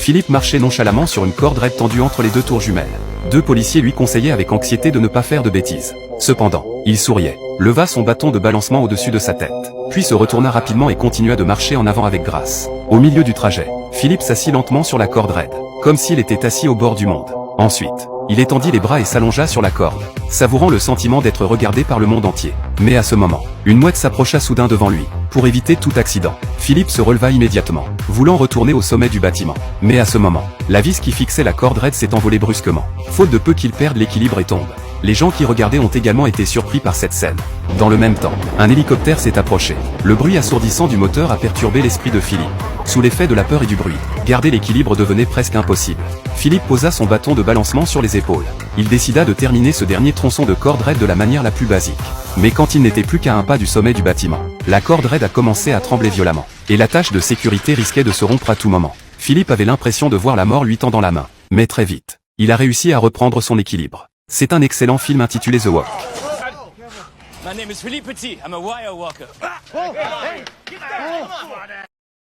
Philippe marchait nonchalamment sur une corde raide tendue entre les deux tours jumelles. Deux policiers lui conseillaient avec anxiété de ne pas faire de bêtises. Cependant, il souriait, leva son bâton de balancement au-dessus de sa tête, puis se retourna rapidement et continua de marcher en avant avec grâce. Au milieu du trajet, Philippe s'assit lentement sur la corde raide, comme s'il était assis au bord du monde. Ensuite, il étendit les bras et s'allongea sur la corde, savourant le sentiment d'être regardé par le monde entier. Mais à ce moment, une mouette s'approcha soudain devant lui. Pour éviter tout accident, Philippe se releva immédiatement, voulant retourner au sommet du bâtiment. Mais à ce moment, la vis qui fixait la corde raide s'est envolée brusquement, faute de peu qu'il perde l'équilibre et tombe. Les gens qui regardaient ont également été surpris par cette scène. Dans le même temps, un hélicoptère s'est approché. Le bruit assourdissant du moteur a perturbé l'esprit de Philippe. Sous l'effet de la peur et du bruit, garder l'équilibre devenait presque impossible. Philippe posa son bâton de balancement sur les épaules. Il décida de terminer ce dernier tronçon de corde raide de la manière la plus basique. Mais quand il n'était plus qu'à un pas du sommet du bâtiment, la corde raide a commencé à trembler violemment. Et l'attache de sécurité risquait de se rompre à tout moment. Philippe avait l'impression de voir la mort lui tendant la main. Mais très vite, il a réussi à reprendre son équilibre. C'est un excellent film intitulé The Walk. My name is Philippe Petit. I'm a wire walker.